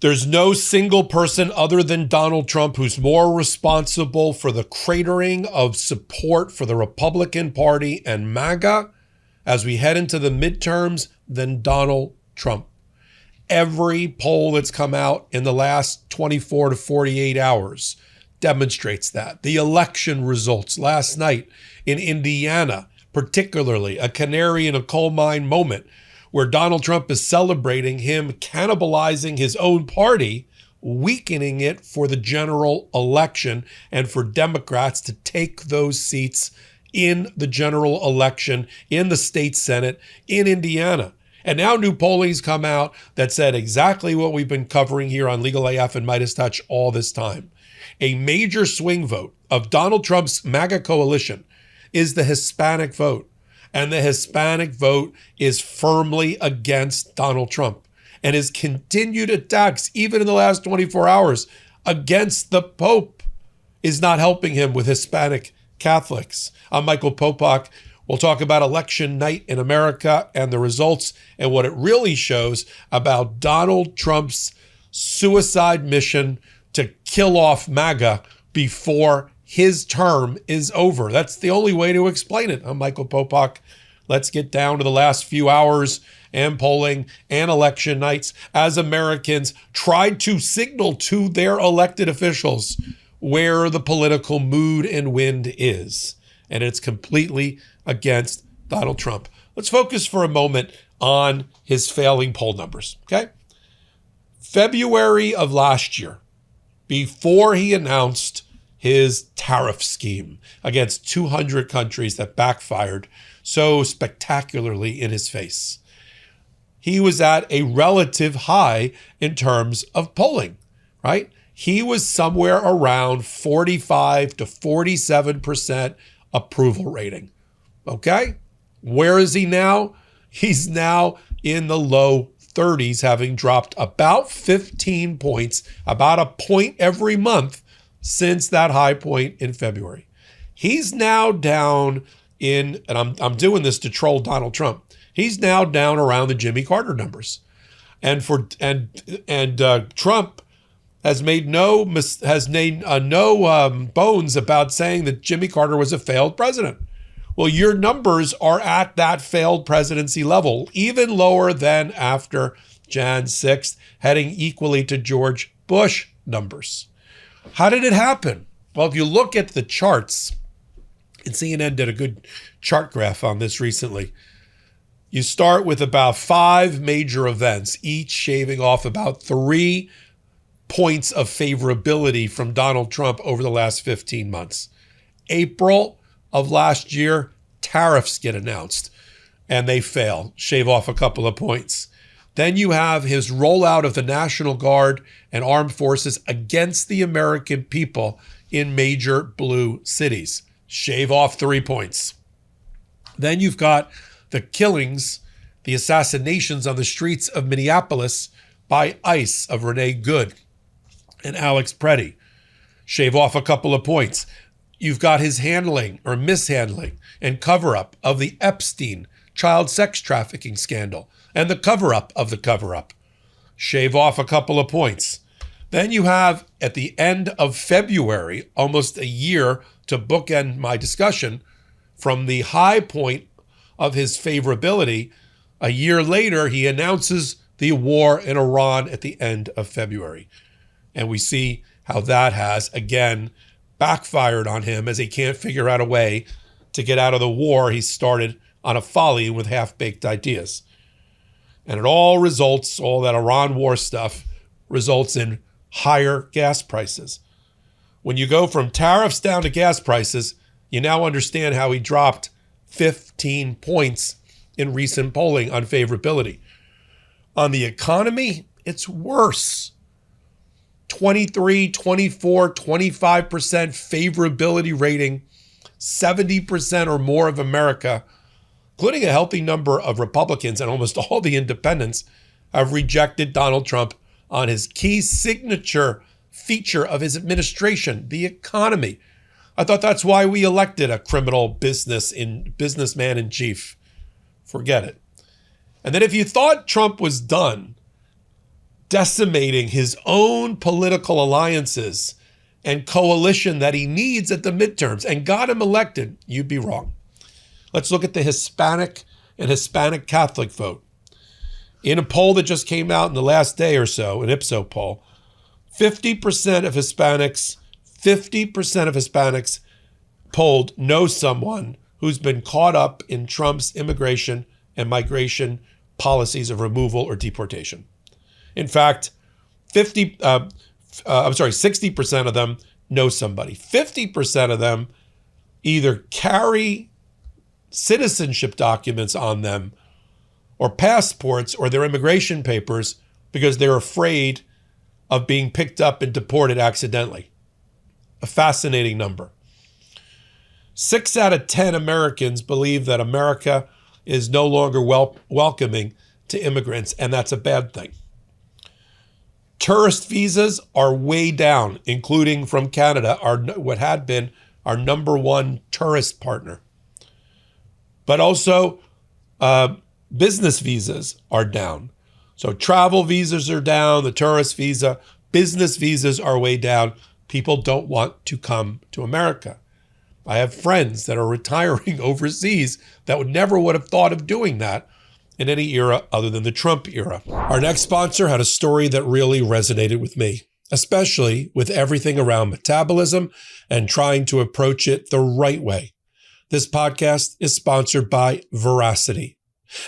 There's no single person other than Donald Trump who's more responsible for the cratering of support for the Republican Party and MAGA as we head into the midterms than Donald Trump. Every poll that's come out in the last 24 to 48 hours demonstrates that. The election results last night in Indiana, particularly a canary in a coal mine moment, where Donald Trump is celebrating him cannibalizing his own party, weakening it for the general election and for Democrats to take those seats in the general election, in the state Senate, in Indiana. And now new polling's come out that said exactly what we've been covering here on Legal AF and MeidasTouch all this time. A major swing vote of Donald Trump's MAGA coalition is the Hispanic vote. And the Hispanic vote is firmly against Donald Trump. And his continued attacks, even in the last 24 hours, against the Pope is not helping him with Hispanic Catholics. I'm Michael Popok. We'll talk about election night in America and the results and what it really shows about Donald Trump's suicide mission to kill off MAGA before his term is over. That's the only way to explain it. I'm Michael Popok. Let's get down to the last few hours and polling and election nights as Americans tried to signal to their elected officials where the political mood and wind is. And it's completely against Donald Trump. Let's focus for a moment on his failing poll numbers, okay? February of last year, before he announced his tariff scheme against 200 countries that backfired so spectacularly in his face, he was at a relative high in terms of polling, right? He was somewhere around 45 to 47% approval rating, okay? Where is he now? He's now in the low 30s, having dropped about 15 points, about a point every month since that high point in February. He's now down in, and I'm doing this to troll Donald Trump. He's now down around the Jimmy Carter numbers, and Trump has made no bones about saying that Jimmy Carter was a failed president. Well, your numbers are at that failed presidency level, even lower than after Jan 6th, heading equally to George Bush numbers. How did it happen? Well, if you look at the charts, and CNN did a good chart graph on this recently, you start with about 5 major events, each shaving off about 3 points of favorability from Donald Trump over the last 15 months. April of last year, tariffs get announced and they fail, shave off a couple of points. Then you have his rollout of the National Guard and armed forces against the American people in major blue cities, shave off 3 points. Then you've got the killings, the assassinations on the streets of Minneapolis by ICE of Renee Good and Alex Preddy, shave off a couple of points. You've got his handling or mishandling and cover-up of the Epstein child sex trafficking scandal and the cover-up of the cover-up, shave off a couple of points. Then you have, at the end of February, almost a year to bookend my discussion, from the high point of his favorability, a year later, he announces the war in Iran at the end of February. And we see how that has, again, backfired on him as he can't figure out a way to get out of the war he started on a folly with half-baked ideas. And it all results, all that Iran war stuff, results in higher gas prices. When you go from tariffs down to gas prices, you now understand how he dropped 15 points in recent polling on favorability. On the economy, it's worse. 23, 24, 25% favorability rating, 70% or more of America, including a healthy number of Republicans and almost all the independents, have rejected Donald Trump on his key signature feature of his administration, the economy. I thought that's why we elected a criminal businessman in chief. Forget it. And then if you thought Trump was done, decimating his own political alliances and coalition that he needs at the midterms and got him elected, you'd be wrong. Let's look at the Hispanic and Hispanic Catholic vote. In a poll that just came out in the last day or so, an Ipsos poll, 50% of Hispanics polled know someone who's been caught up in Trump's immigration and migration policies of removal or deportation. In fact, 60% of them know somebody. 50% of them either carry citizenship documents on them or passports or their immigration papers because they're afraid of being picked up and deported accidentally. A fascinating number. 6 out of 10 Americans believe that America is no longer welcoming to immigrants, and that's a bad thing. Tourist visas are way down, including from Canada, what had been our number one tourist partner. But also, business visas are down. So travel visas are down, the tourist visa, business visas are way down. People don't want to come to America. I have friends that are retiring overseas that would have thought of doing that in any era other than the Trump era. Our next sponsor had a story that really resonated with me, especially with everything around metabolism and trying to approach it the right way. This podcast is sponsored by Veracity.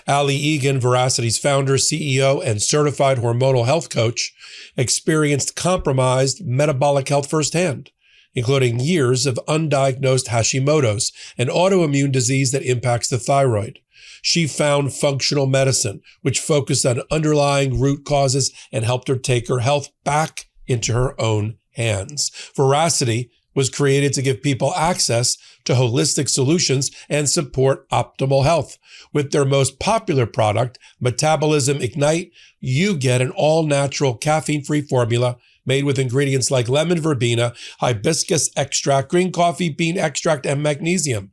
Ali Egan, Veracity's founder, CEO, and certified hormonal health coach, experienced compromised metabolic health firsthand, including years of undiagnosed Hashimoto's, an autoimmune disease that impacts the thyroid. She found functional medicine, which focused on underlying root causes and helped her take her health back into her own hands. Veracity was created to give people access to holistic solutions and support optimal health. With their most popular product, Metabolism Ignite, you get an all-natural caffeine-free formula made with ingredients like lemon verbena, hibiscus extract, green coffee bean extract, and magnesium.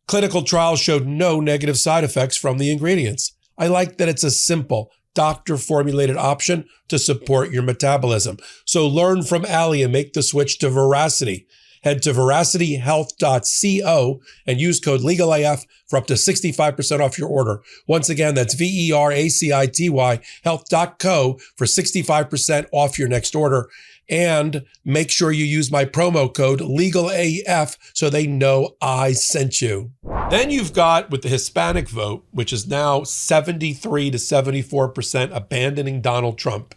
Clinical trials showed no negative side effects from the ingredients. I like that it's a simple, doctor-formulated option to support your metabolism. So learn from Ali and make the switch to Veracity. Head to veracityhealth.co and use code LegalAF for up to 65% off your order. Once again, that's VERACITY health.co for 65% off your next order. And make sure you use my promo code LegalAF so they know I sent you. Then you've got, with the Hispanic vote, which is now 73 to 74% abandoning Donald Trump,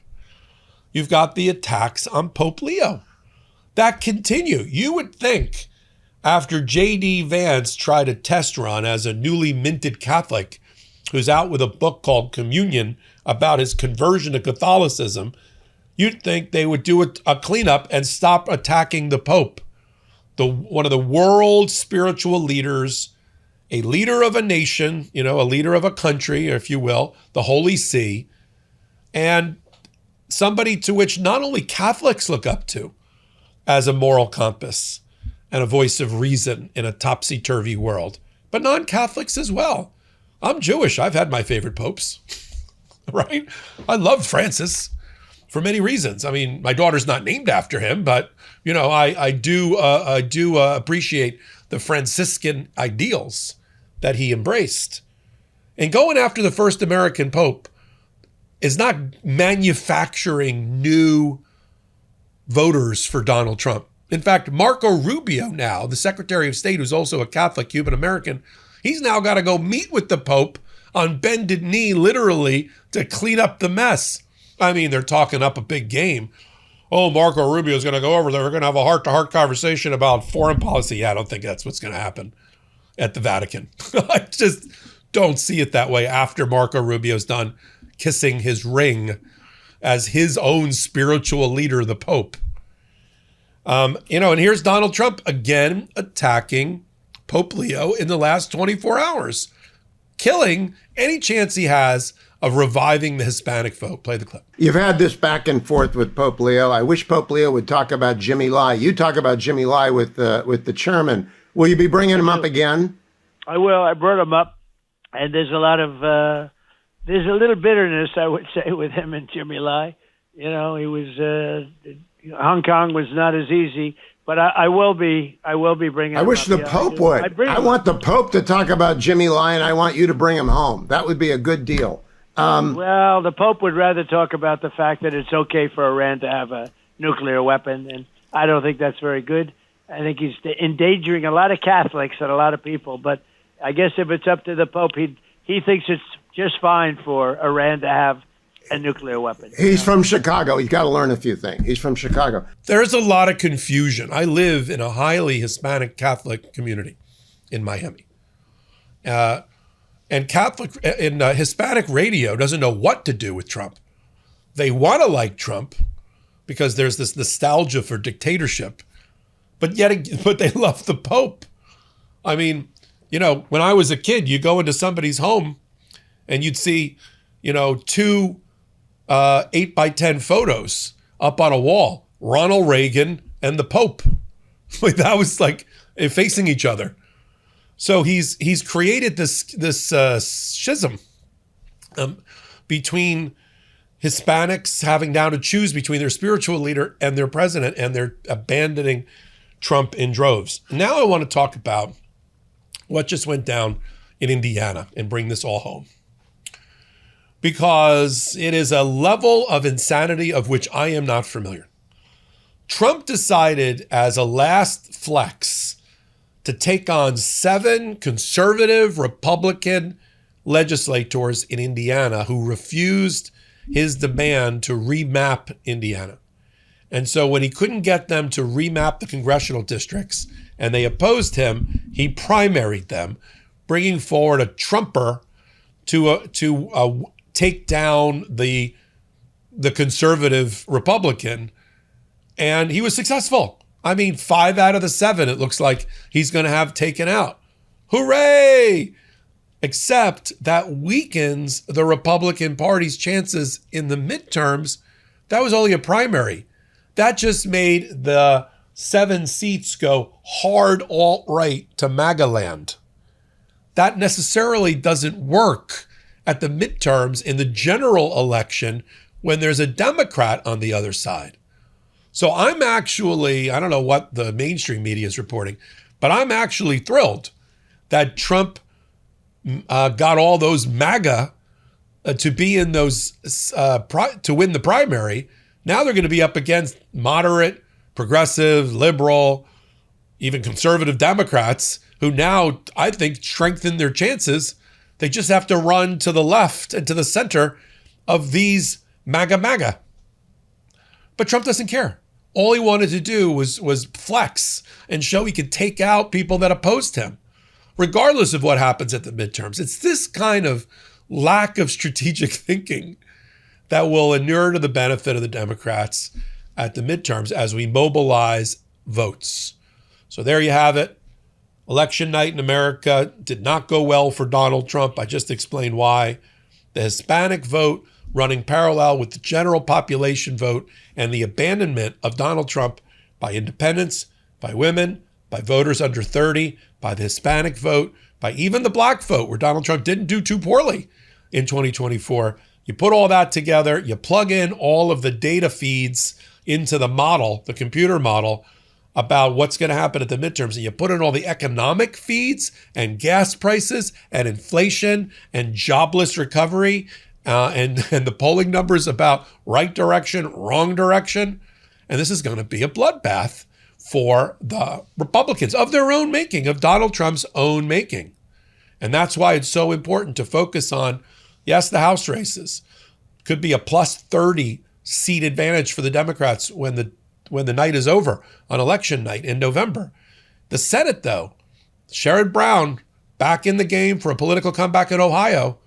you've got the attacks on Pope Leo that continue. You would think after J.D. Vance tried a test run as a newly minted Catholic who's out with a book called Communion about his conversion to Catholicism, you'd think they would do a cleanup and stop attacking the Pope, one of the world's spiritual leaders, a leader of a nation, a leader of a country, if you will, the Holy See, and somebody to which not only Catholics look up to as a moral compass and a voice of reason in a topsy-turvy world, but non-Catholics as well. I'm Jewish. I've had my favorite popes, right? I love Francis for many reasons. I mean, my daughter's not named after him, but I do appreciate the Franciscan ideals that he embraced. And going after the first American pope is not manufacturing new voters for Donald Trump. In fact, Marco Rubio now, the Secretary of State, who's also a Catholic Cuban American, he's now got to go meet with the Pope on bended knee, literally, to clean up the mess. I mean, they're talking up a big game. Oh, Marco Rubio's going to go over there. We're going to have a heart-to-heart conversation about foreign policy. Yeah, I don't think that's what's going to happen at the Vatican. I just don't see it that way after Marco Rubio's done kissing his ring as his own spiritual leader, the Pope. And here's Donald Trump again attacking Pope Leo in the last 24 hours, killing any chance he has of reviving the Hispanic vote. Play the clip. You've had this back and forth with Pope Leo. I wish Pope Leo would talk about Jimmy Lai. You talk about Jimmy Lai with the chairman. Will you be bringing him up again? I will. I brought him up, and there's a lot of there's a little bitterness, I would say, with him and Jimmy Lai. You know, he was Hong Kong was not as easy. But I will be bringing. I wish the Pope would. I want the Pope to talk about Jimmy Lai, and I want you to bring him home. That would be a good deal. Well, the Pope would rather talk about the fact that it's okay for Iran to have a nuclear weapon, and I don't think that's very good. I think he's endangering a lot of Catholics and a lot of people. But I guess if it's up to the Pope, he thinks it's just fine for Iran to have a nuclear weapon. He's from Chicago. He's got to learn a few things. He's from Chicago. There's a lot of confusion. I live in a highly Hispanic Catholic community in Miami. And Hispanic radio doesn't know what to do with Trump. They want to like Trump because there's this nostalgia for dictatorship, but they love the Pope. I mean, you know, when I was a kid, you go into somebody's home and you'd see, you know, two 8x10 photos up on a wall, Ronald Reagan and the Pope. Like that was like facing each other. So he's created this schism between Hispanics having now to choose between their spiritual leader and their president, and they're abandoning Trump in droves. Now I want to talk about what just went down in Indiana and bring this all home, because it is a level of insanity of which I am not familiar. Trump decided as a last flex to take on 7 conservative Republican legislators in Indiana who refused his demand to remap Indiana. And so when he couldn't get them to remap the congressional districts and they opposed him, he primaried them, bringing forward a Trumper to take down the conservative Republican, and he was successful. I mean, 5 out of the 7, it looks like he's going to have taken out. Hooray! Except that weakens the Republican Party's chances in the midterms. That was only a primary. That just made the 7 seats go hard alt-right to MAGA land. That necessarily doesn't work at the midterms in the general election when there's a Democrat on the other side. So I'm actually, I don't know what the mainstream media is reporting, but I'm actually thrilled that Trump got all those MAGA to be in those, to win the primary. Now they're going to be up against moderate, progressive, liberal, even conservative Democrats who now, I think, strengthen their chances. They just have to run to the left and to the center of these MAGA. But Trump doesn't care. All he wanted to do was flex and show he could take out people that opposed him, regardless of what happens at the midterms. It's this kind of lack of strategic thinking that will inure to the benefit of the Democrats at the midterms as we mobilize votes. So there you have it. Election night in America did not go well for Donald Trump. I just explained why. The Hispanic vote running parallel with the general population vote and the abandonment of Donald Trump by independents, by women, by voters under 30, by the Hispanic vote, by even the black vote, where Donald Trump didn't do too poorly in 2024. You put all that together, you plug in all of the data feeds into the model, the computer model, about what's going to happen at the midterms, and you put in all the economic feeds and gas prices and inflation and jobless recovery and the polling numbers about right direction, wrong direction, and this is going to be a bloodbath for the Republicans of their own making, of Donald Trump's own making. And that's why it's so important to focus on, yes, the House races. Could be a plus 30 seat advantage for the Democrats when the night is over on election night in November. The Senate, though, Sherrod Brown back in the game for a political comeback in Ohio,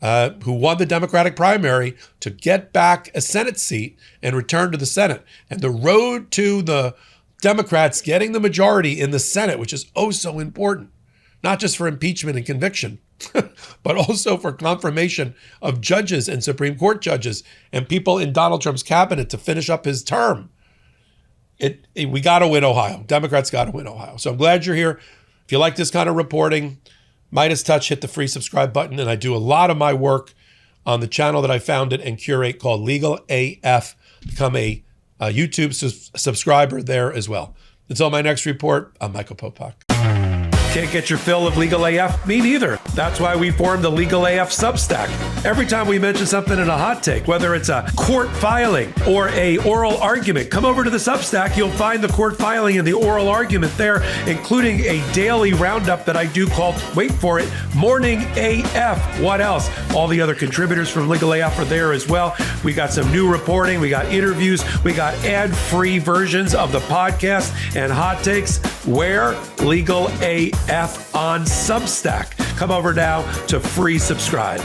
who won the Democratic primary to get back a Senate seat and return to the Senate. And the road to the Democrats getting the majority in the Senate, which is oh so important, not just for impeachment and conviction, but also for confirmation of judges and Supreme Court judges and people in Donald Trump's cabinet to finish up his term. We got to win Ohio. Democrats got to win Ohio. So I'm glad you're here. If you like this kind of reporting, MeidasTouch, hit the free subscribe button. And I do a lot of my work on the channel that I founded and curate called Legal AF become a YouTube subscriber there as well. Until my next report, I'm Michael Popok. Can't get your fill of Legal AF? Me neither. That's why we formed the Legal AF Substack. Every time we mention something in a hot take, whether it's a court filing or a oral argument, come over to the Substack. You'll find the court filing and the oral argument there, including a daily roundup that I do called, wait for it, Morning AF. What else? All the other contributors from Legal AF are there as well. We got some new reporting. We got interviews. We got ad-free versions of the podcast and hot takes. Where? Legal AF on Substack. Come over now to free subscribe.